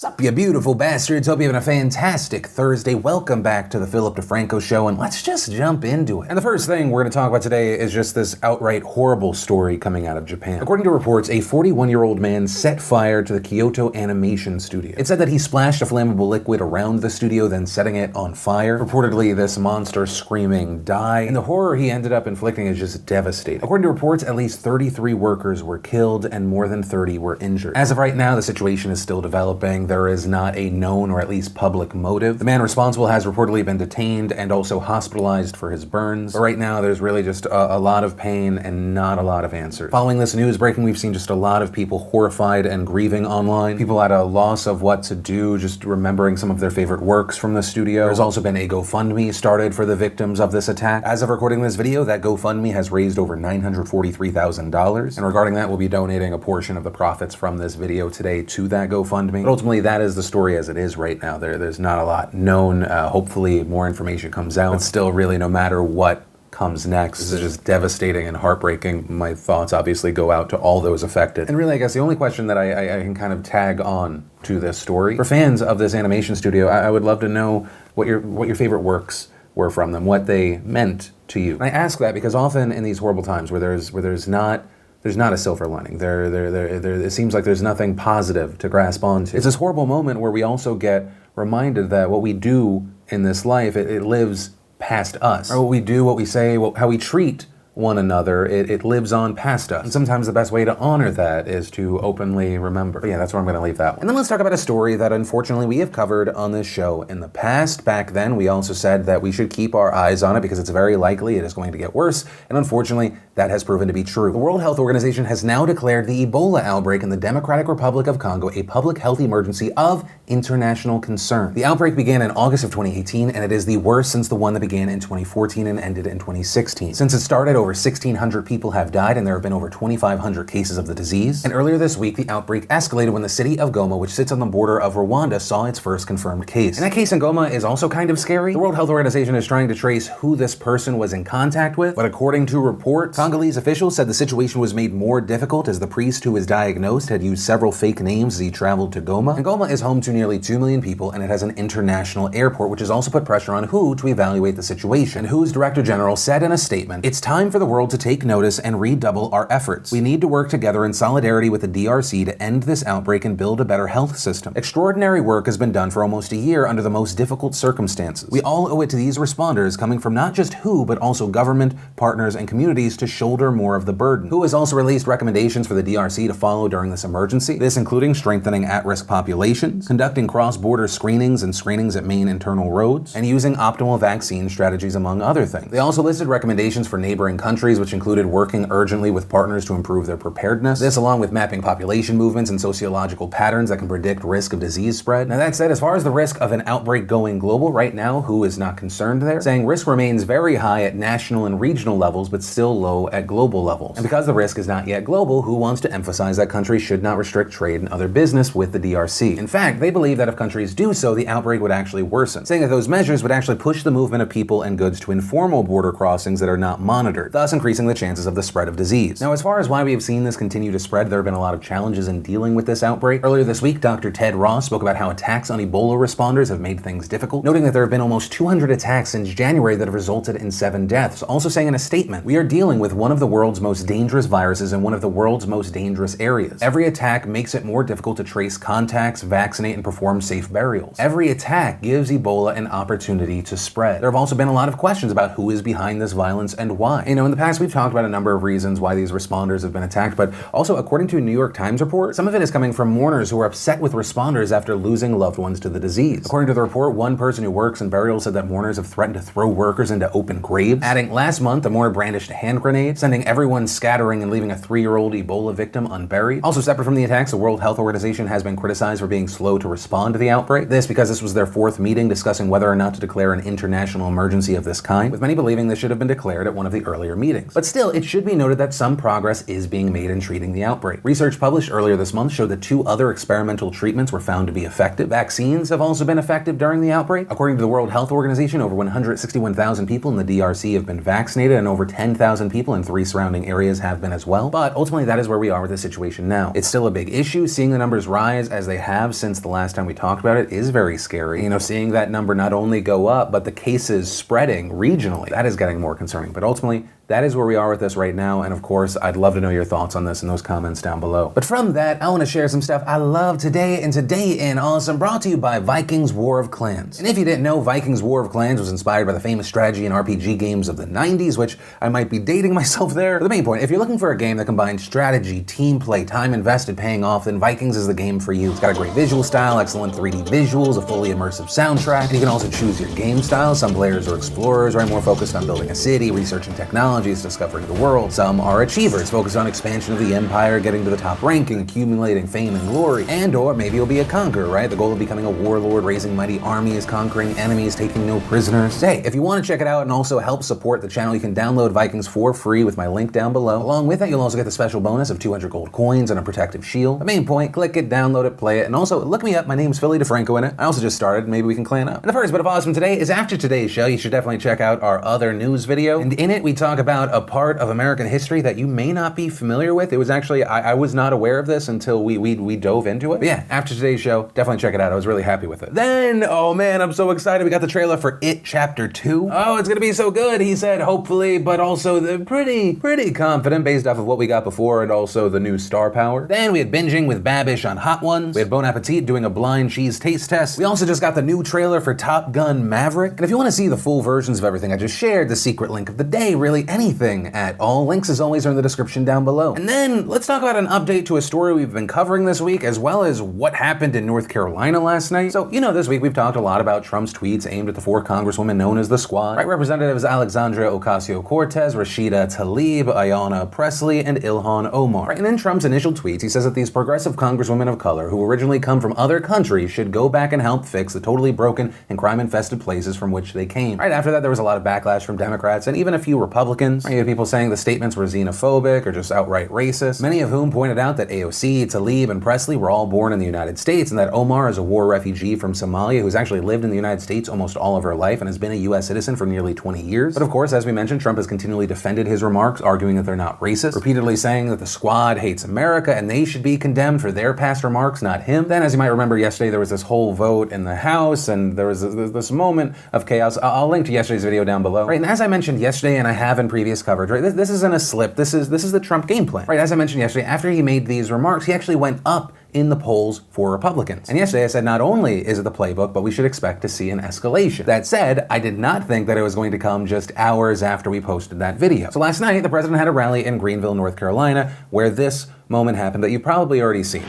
Sup, you beautiful bastards? Hope you're having a fantastic Thursday. Welcome back to the DeFranco show, and let's just jump into it. And the first thing we're going to talk about today is just this outright horrible story coming out of Japan. According to reports, a 41-year-old man set fire to the Kyoto Animation studio. It said that he splashed a flammable liquid around the studio, then setting it on fire. Reportedly, this monster screaming, "Die!" And the horror he ended up inflicting is just devastating. According to reports, at least 33 workers were killed and more than 30 were injured. As of right now, the situation is still developing. There is not a known or at least public motive. The man responsible has reportedly been detained and also hospitalized for his burns. But right now, there's really just a lot of pain and not a lot of answers. Following this news breaking, we've seen just a lot of people horrified and grieving online. People at a loss of what to do, just remembering some of their favorite works from the studio. There's also been a GoFundMe started for the victims of this attack. As of recording this video, that GoFundMe has raised over $943,000. And regarding that, we'll be donating a portion of the profits from this video today to that GoFundMe. But ultimately, that is the story as it is right now. There's not a lot known. Hopefully more information comes out, but still really no matter what comes next, this is just devastating and heartbreaking. My thoughts obviously go out to all those affected. And really, I guess the only question that I can kind of tag on to this story, for fans of this animation studio, I would love to know what your favorite works were from them, what they meant to you. And I ask that because often in these horrible times where there's not a silver lining. It seems like there's nothing positive to grasp onto. It's this horrible moment where we also get reminded that what we do in this life, it lives past us. Or what we do, what we say, how we treat one another, it lives on past us. And sometimes the best way to honor that is to openly remember. But yeah, that's where I'm going to leave that one. And then let's talk about a story that unfortunately we have covered on this show in the past. Back then, we also said that we should keep our eyes on it because it's very likely it is going to get worse. And unfortunately, that has proven to be true. The World Health Organization has now declared the Ebola outbreak in the Democratic Republic of Congo a public health emergency of international concern. The outbreak began in August of 2018, and it is the worst since the one that began in 2014 and ended in 2016. Since it started, over 1,600 people have died, and there have been over 2,500 cases of the disease. And earlier this week, the outbreak escalated when the city of Goma, which sits on the border of Rwanda, saw its first confirmed case. And that case in Goma is also kind of scary. The World Health Organization is trying to trace who this person was in contact with, but according to reports, Congolese officials said the situation was made more difficult as the priest who was diagnosed had used several fake names as he traveled to Goma. And Goma is home to nearly 2 million people, and it has an international airport, which has also put pressure on WHO to evaluate the situation. And WHO's Director General said in a statement, "It's time for the world to take notice and redouble our efforts. We need to work together in solidarity with the DRC to end this outbreak and build a better health system. Extraordinary work has been done for almost a year under the most difficult circumstances. We all owe it to these responders coming from not just WHO, but also government, partners, and communities to shoulder more of the burden." WHO has also released recommendations for the DRC to follow during this emergency, this including strengthening at-risk populations, conducting cross-border screenings and screenings at main internal roads, and using optimal vaccine strategies, among other things. They also listed recommendations for neighboring countries, which included working urgently with partners to improve their preparedness. This along with mapping population movements and sociological patterns that can predict risk of disease spread. Now that said, as far as the risk of an outbreak going global, right now, WHO is not concerned there, saying risk remains very high at national and regional levels, but still low at global levels. And because the risk is not yet global, WHO wants to emphasize that countries should not restrict trade and other business with the DRC. In fact, they believe that if countries do so, the outbreak would actually worsen, saying that those measures would actually push the movement of people and goods to informal border crossings that are not monitored, thus increasing the chances of the spread of disease. Now, as far as why we have seen this continue to spread, there have been a lot of challenges in dealing with this outbreak. Earlier this week, Dr. Ted Ross spoke about how attacks on Ebola responders have made things difficult, noting that there have been almost 200 attacks since January that have resulted in 7 deaths, also saying in a statement, "We are dealing with one of the world's most dangerous viruses in one of the world's most dangerous areas. Every attack makes it more difficult to trace contacts, vaccinate, and perform safe burials. Every attack gives Ebola an opportunity to spread." There have also been a lot of questions about who is behind this violence and why. You know, in the past, we've talked about a number of reasons why these responders have been attacked, but also according to a New York Times report, some of it is coming from mourners who are upset with responders after losing loved ones to the disease. According to the report, one person who works in burials said that mourners have threatened to throw workers into open graves, adding last month a mourner brandished a hand grenade, sending everyone scattering and leaving a 3-year-old Ebola victim unburied. Also separate from the attacks, the World Health Organization has been criticized for being slow to respond to the outbreak. This because this was their 4th meeting discussing whether or not to declare an international emergency of this kind, with many believing this should have been declared at one of the earlier earlier meetings. But still, it should be noted that some progress is being made in treating the outbreak. Research published earlier this month showed that 2 other experimental treatments were found to be effective. Vaccines have also been effective during the outbreak. According to the World Health Organization, over 161,000 people in the DRC have been vaccinated, and over 10,000 people in 3 surrounding areas have been as well. But ultimately, that is where we are with the situation now. It's still a big issue. Seeing the numbers rise as they have since the last time we talked about it is very scary. You know, seeing that number not only go up, but the cases spreading regionally, that is getting more concerning. But ultimately, that is where we are with this right now, and of course, I'd love to know your thoughts on this in those comments down below. But from that, I want to share some stuff I love today, and today in Awesome, brought to you by Vikings War of Clans. And if you didn't know, Vikings War of Clans was inspired by the famous strategy and RPG games of the 90s, which I might be dating myself there. But the main point, if you're looking for a game that combines strategy, team play, time invested paying off, then Vikings is the game for you. It's got a great visual style, excellent 3D visuals, a fully immersive soundtrack, and you can also choose your game style. Some players are explorers, right, more focused on building a city, researching technologies, discovering the world. Some are achievers, focused on expansion of the empire, getting to the top ranking, accumulating fame and glory. And or maybe you'll be a conqueror, right? The goal of becoming a warlord, raising mighty armies, conquering enemies, taking no prisoners. Hey, if you want to check it out and also help support the channel, you can download Vikings for free with my link down below. Along with that, you'll also get the special bonus of 200 gold coins and a protective shield. The main point, click it, download it, play it, and also look me up. My name's PHILLYDEFRANCO in it. I also just started. Maybe we can clan up. And the first bit of awesome today is after today's show, you should definitely check out our other news video. And in it, we talk about a part of American history that you may not be familiar with. It was actually, I was not aware of this until we dove into it. But yeah, after today's show, definitely check it out. I was really happy with it. Then, oh man, I'm so excited. We got the trailer for It Chapter 2. Oh, it's gonna be so good, he said, hopefully, but also pretty confident based off of what we got before and also the new star power. Then we had binging with Babish on Hot Ones. We had Bon Appetit doing a blind cheese taste test. We also just got the new trailer for Top Gun Maverick. And if you want to see the full versions of everything I just shared, the secret link of the day, really anything at all, links as always are in the description down below. And then let's talk about an update to a story we've been covering this week, as well as what happened in North Carolina last night. So, you know, this week we've talked a lot about Trump's tweets aimed at the 4 congresswomen known as the Squad, right? Representatives Alexandria Ocasio-Cortez, Rashida Tlaib, Ayanna Pressley, and Ilhan Omar. Right? And in Trump's initial tweets, he says that these progressive congresswomen of color who originally come from other countries should go back and help fix the totally broken and crime-infested places from which they came. Right after that, there was a lot of backlash from Democrats and even a few Republicans. Right? You had people saying the statements were xenophobic or just outright racist, many of whom pointed out that AOC, Tlaib, and Pressley were all born in the United States, and that Omar is a war refugee from Somalia who's actually lived in the United States almost all of her life and has been a U.S. citizen for nearly 20 years. But of course, as we mentioned, Trump has continually defended his remarks, arguing that they're not racist, repeatedly saying that the Squad hates America and they should be condemned for their past remarks, not him. Then, as you might remember, yesterday there was this whole vote in the House, and there was this moment of chaos. I'll link to yesterday's video down below. Right, and as I mentioned yesterday, and I have in previous coverage, right, this isn't a slip. This is the Trump game plan. Right, as I mentioned yesterday, after he made these remarks, he actually went up in the polls for Republicans. And yesterday I said not only is it the playbook, but we should expect to see an escalation. That said, I did not think that it was going to come just hours after we posted that video. So last night, the president had a rally in Greenville, North Carolina, where this moment happened that you've probably already seen.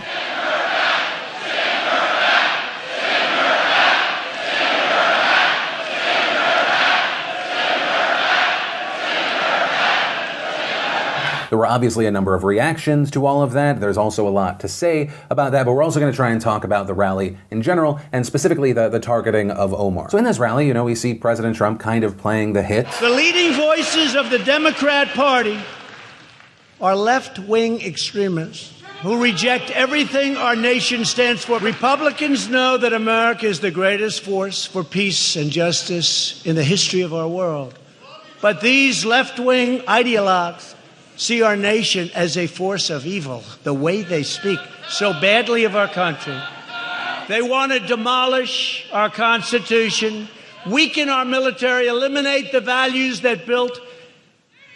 There were obviously a number of reactions to all of that. There's also a lot to say about that, but we're also going to try and talk about the rally in general, and specifically the targeting of Omar. So in this rally, you know, we see President Trump kind of playing the hits. The leading voices of the Democrat Party are left-wing extremists who reject everything our nation stands for. Republicans know that America is the greatest force for peace and justice in the history of our world. But these left-wing ideologues see our nation as a force of evil. The way they speak so badly of our country. They want to demolish our Constitution, weaken our military, eliminate the values that built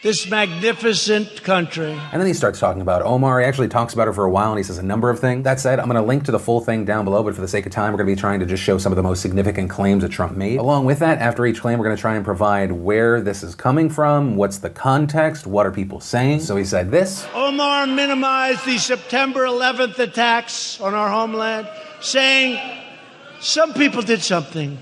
this magnificent country. And then he starts talking about Omar. He actually talks about it for a while, and he says a number of things. That said, I'm going to link to the full thing down below, but for the sake of time, we're going to be trying to just show some of the most significant claims that Trump made. Along with that, after each claim, we're going to try and provide where this is coming from, what's the context, what are people saying. So he said this. Omar minimized the September 11th attacks on our homeland, saying some people did something,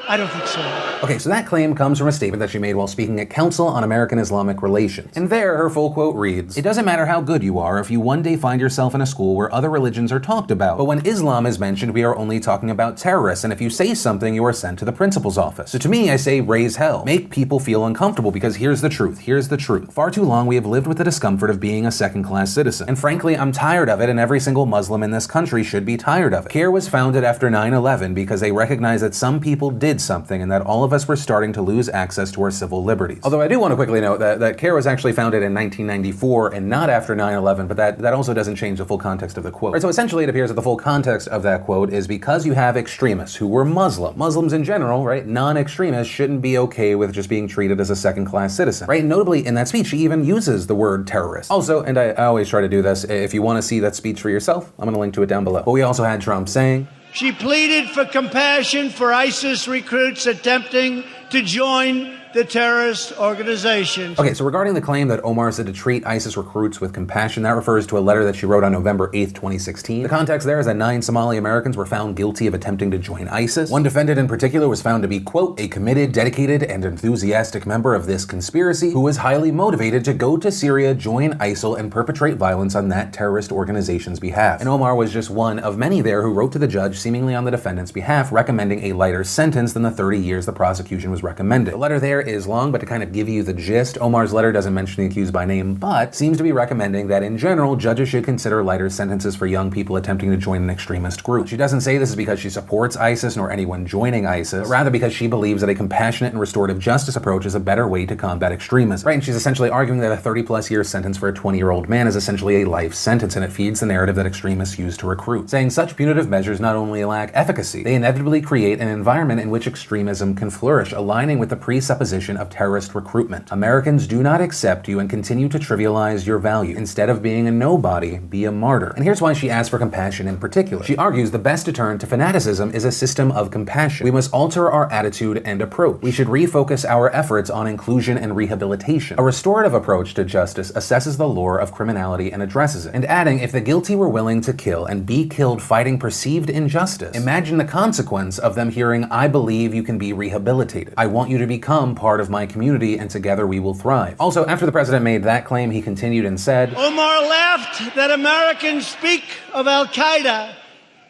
I don't think so. Okay, so that claim comes from a statement that she made while speaking at Council on American Islamic Relations. And there, her full quote reads, "It doesn't matter how good you are if you one day find yourself in a school where other religions are talked about. But when Islam is mentioned, we are only talking about terrorists, and if you say something, you are sent to the principal's office. So to me, I say raise hell. Make people feel uncomfortable, because here's the truth. Here's the truth. Far too long we have lived with the discomfort of being a second-class citizen. And frankly, I'm tired of it, and every single Muslim in this country should be tired of it. CARE was founded after 9/11 because they recognized that some people did something and that all of us were starting to lose access to our civil liberties." Although I do want to quickly note that CARE was actually founded in 1994 and not after 9/11, but that also doesn't change the full context of the quote. Right, so essentially it appears that the full context of that quote is because you have extremists who were Muslim. Muslims in general, right, non-extremists shouldn't be okay with just being treated as a second-class citizen, right? And notably in that speech, she even uses the word terrorist. Also, and I always try to do this, if you want to see that speech for yourself, I'm going to link to it down below. But we also had Trump saying, she pleaded for compassion for ISIS recruits attempting to join the terrorist organization. Okay, so regarding the claim that Omar said to treat ISIS recruits with compassion, that refers to a letter that she wrote on November 8th, 2016. The context there is that 9 Somali Americans were found guilty of attempting to join ISIS. One defendant in particular was found to be, quote, a committed, dedicated, and enthusiastic member of this conspiracy who was highly motivated to go to Syria, join ISIL, and perpetrate violence on that terrorist organization's behalf. And Omar was just one of many there who wrote to the judge, seemingly on the defendant's behalf, recommending a lighter sentence than the 30 years the prosecution was recommending. The letter there is long, but to kind of give you the gist, Omar's letter doesn't mention the accused by name, but seems to be recommending that in general, judges should consider lighter sentences for young people attempting to join an extremist group. She doesn't say this is because she supports ISIS nor anyone joining ISIS, but rather because she believes that a compassionate and restorative justice approach is a better way to combat extremism. Right, and she's essentially arguing that a 30-plus year sentence for a 20-year-old man is essentially a life sentence, and it feeds the narrative that extremists use to recruit, saying such punitive measures not only lack efficacy, they inevitably create an environment in which extremism can flourish, aligning with the presupposition of terrorist recruitment. Americans do not accept you and continue to trivialize your value. Instead of being a nobody, be a martyr. And here's why she asks for compassion in particular. She argues the best deterrent to fanaticism is a system of compassion. We must alter our attitude and approach. We should refocus our efforts on inclusion and rehabilitation. A restorative approach to justice assesses the lore of criminality and addresses it. And adding, if the guilty were willing to kill and be killed fighting perceived injustice, imagine the consequence of them hearing, I believe you can be rehabilitated. I want you to become part of my community, and together we will thrive. Also, after the president made that claim, he continued and said, Omar laughed that Americans speak of Al-Qaeda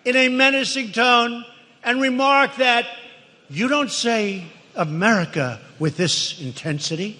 in a menacing tone and remarked that you don't say America with this intensity.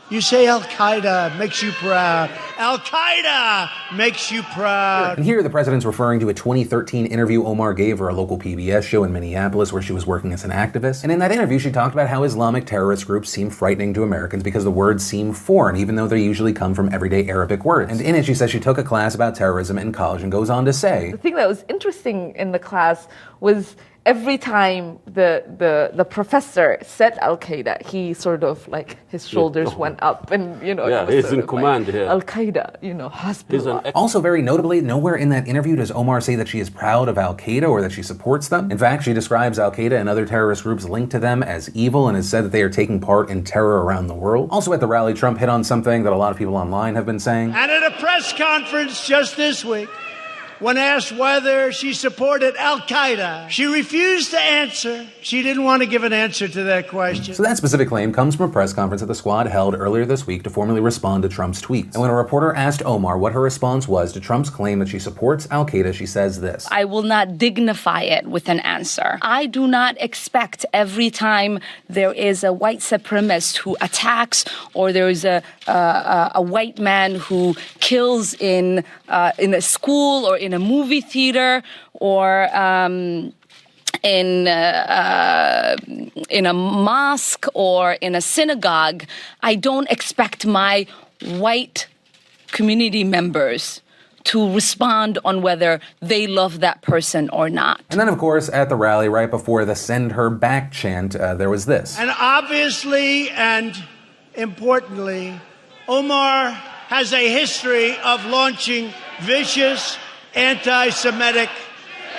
You say Al-Qaeda makes you proud. Al-Qaeda makes you proud. And here the president's referring to a 2013 interview Omar gave for a local PBS show in Minneapolis where she was working as an activist. And in that interview, she talked about how Islamic terrorist groups seem frightening to Americans because the words seem foreign, even though they usually come from everyday Arabic words. And in it, she says she took a class about terrorism in college and goes on to say, the thing that was interesting in the class was every time the professor said Al-Qaeda, he sort of like his shoulders went up, and he's in command here. Al-Qaeda, Hasbullah. Also, very notably, nowhere in that interview does Omar say that she is proud of Al-Qaeda or that she supports them. In fact, she describes Al-Qaeda and other terrorist groups linked to them as evil and has said that they are taking part in terror around the world. Also at the rally, Trump hit on something that a lot of people online have been saying. And at a press conference just this week, when asked whether she supported Al-Qaeda, she refused to answer. She didn't want to give an answer to that question. So that specific claim comes from a press conference that the squad held earlier this week to formally respond to Trump's tweets. And when a reporter asked Omar what her response was to Trump's claim that she supports Al-Qaeda, she says this. I will not dignify it with an answer. I do not expect every time there is a white supremacist who attacks or there is a white man who kills in a school or in a movie theater or in a mosque or in a synagogue, I don't expect my white community members to respond on whether they love that person or not. And then, of course, at the rally, right before the send her back chant, there was this. And obviously and importantly, Omar has a history of launching vicious anti-Semitic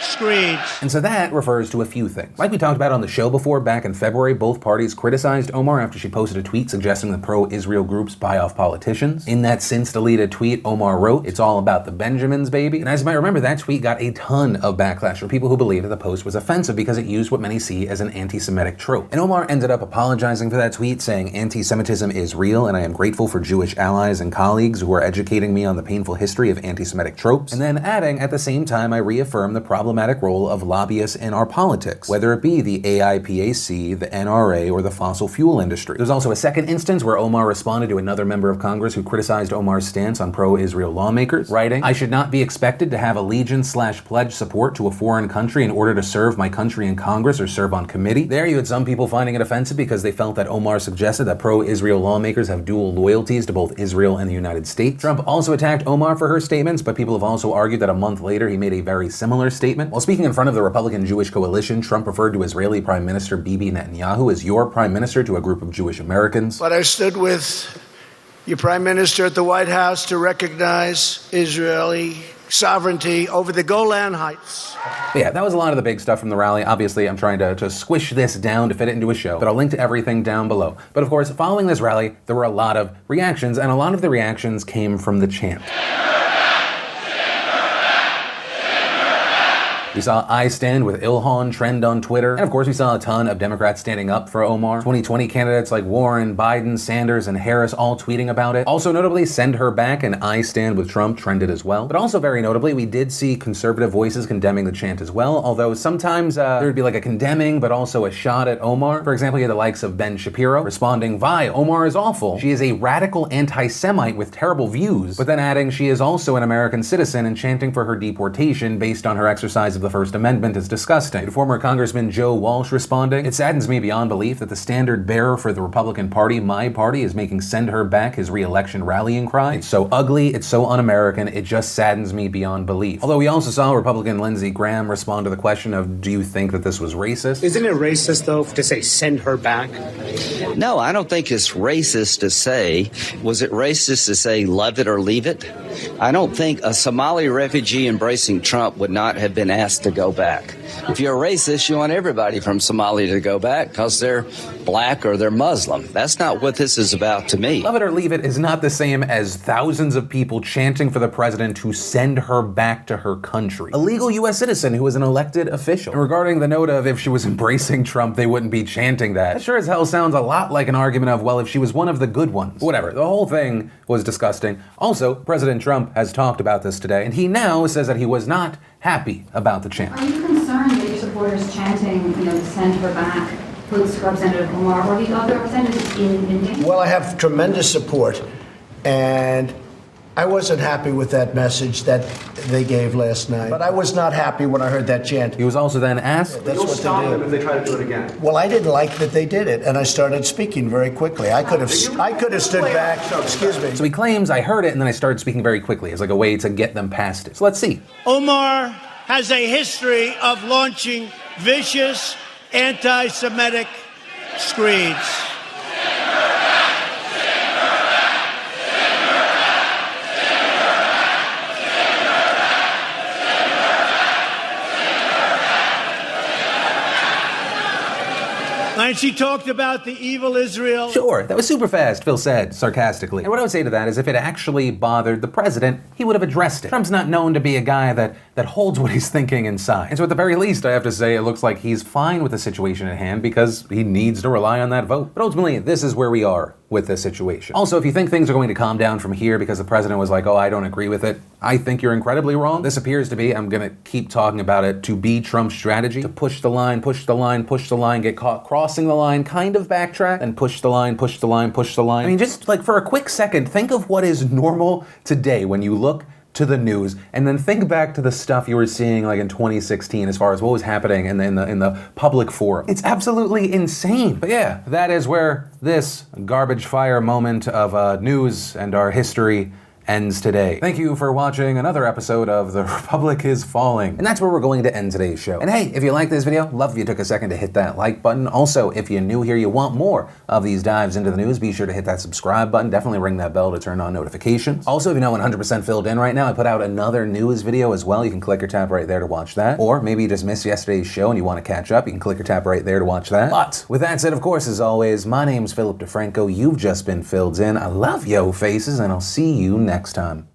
screeds. And so that refers to a few things. Like we talked about on the show before, back in February, both parties criticized Omar after she posted a tweet suggesting that pro-Israel groups buy off politicians. In that since-deleted tweet, Omar wrote, "It's all about the Benjamins, baby." And as you might remember, that tweet got a ton of backlash from people who believed that the post was offensive because it used what many see as an anti-Semitic trope. And Omar ended up apologizing for that tweet, saying, "Anti-Semitism is real, and I am grateful for Jewish allies and colleagues who are educating me on the painful history of anti-Semitic tropes." And then adding, "At the same time, I reaffirm the problematic role of lobbyists in our politics, whether it be the AIPAC, the NRA, or the fossil fuel industry." There's also a second instance where Omar responded to another member of Congress who criticized Omar's stance on pro-Israel lawmakers, writing, "I should not be expected to have allegiance/pledge support to a foreign country in order to serve my country in Congress or serve on committee." There you had some people finding it offensive because they felt that Omar suggested that pro-Israel lawmakers have dual loyalties to both Israel and the United States. Trump also attacked Omar for her statements, but people have also argued that a month later he made a very similar statement. While speaking in front of the Republican Jewish coalition, Trump referred to Israeli Prime Minister Bibi Netanyahu as "your prime minister" to a group of Jewish Americans. But I stood with your prime minister at the White House to recognize Israeli sovereignty over the Golan Heights. But yeah, that was a lot of the big stuff from the rally. Obviously, I'm trying to squish this down to fit it into a show, but I'll link to everything down below. But of course, following this rally, there were a lot of reactions, and a lot of the reactions came from the chant. We saw "I Stand with Ilhan" trend on Twitter. And of course, we saw a ton of Democrats standing up for Omar. 2020 candidates like Warren, Biden, Sanders, and Harris all tweeting about it. Also notably, "Send Her Back" and "I Stand with Trump" trended as well. But also very notably, we did see conservative voices condemning the chant as well, although sometimes there would be like a condemning, but also a shot at Omar. For example, you had the likes of Ben Shapiro responding, "Vile, Omar is awful. She is a radical anti-Semite with terrible views," but then adding she is also an American citizen and chanting for her deportation based on her exercise of the First Amendment is disgusting. Former Congressman Joe Walsh responding, "It saddens me beyond belief that the standard bearer for the Republican Party, my party, is making 'Send Her Back' his re-election rallying cry. It's so ugly, it's so un-American, it just saddens me beyond belief." Although we also saw Republican Lindsey Graham respond to the question of, do you think that this was racist? Isn't it racist, though, to say "send her back"? No, I don't think it's racist to say. Was it racist to say "love it or leave it"? I don't think a Somali refugee embracing Trump would not have been asked to go back. If you're a racist, you want everybody from Somalia to go back because they're black or they're Muslim. That's not what this is about to me. Love it or leave it is not the same as thousands of people chanting for the president to send her back to her country. A legal U.S. citizen who is an elected official. And regarding the note of if she was embracing Trump, they wouldn't be chanting that. That sure as hell sounds a lot like an argument of, well, if she was one of the good ones. Whatever, the whole thing was disgusting. Also, President Trump has talked about this today, and he now says that he was not happy about the chant. Are you concerned that your supporters chanting, to send her back, puts Representative Omar or the other representatives in danger? Well, I have tremendous support, and I wasn't happy with that message that they gave last night. But I was not happy when I heard that chant. He was also then asked, That's what they do. If they try to do it again. Well, I didn't like that they did it, and I started speaking very quickly. I could have stood back. Excuse me. So he claims, "I heard it, and then I started speaking very quickly," as like a way to get them past it. So let's see. Omar has a history of launching vicious anti-Semitic screeds. And she talked about the evil Israel. Sure, that was super fast, Phil said, sarcastically. And what I would say to that is if it actually bothered the president, he would have addressed it. Trump's not known to be a guy that holds what he's thinking inside. And so at the very least, I have to say it looks like he's fine with the situation at hand because he needs to rely on that vote. But ultimately, this is where we are with this situation. Also, if you think things are going to calm down from here because the president was like, "Oh, I don't agree with it," I think you're incredibly wrong. This appears to be, I'm gonna keep talking about it, to be Trump's strategy, to push the line, push the line, push the line, get caught crossing the line, kind of backtrack, and push the line, push the line, push the line. I mean, just like for a quick second, think of what is normal today when you look to the news, and then think back to the stuff you were seeing like in 2016 as far as what was happening in the public forum. It's absolutely insane. But yeah, that is where this garbage fire moment of news and our history ends today. Thank you for watching another episode of The Republic is Falling. And that's where we're going to end today's show. And hey, if you like this video, love if you took a second to hit that like button. Also, if you're new here, you want more of these dives into the news, be sure to hit that subscribe button. Definitely ring that bell to turn on notifications. Also, if you're not 100% filled in right now, I put out another news video as well. You can click or tap right there to watch that. Or maybe you just missed yesterday's show and you want to catch up, you can click or tap right there to watch that. But with that said, of course, as always, my name's Philip DeFranco. You've just been filled in. I love yo faces, and I'll see you next time.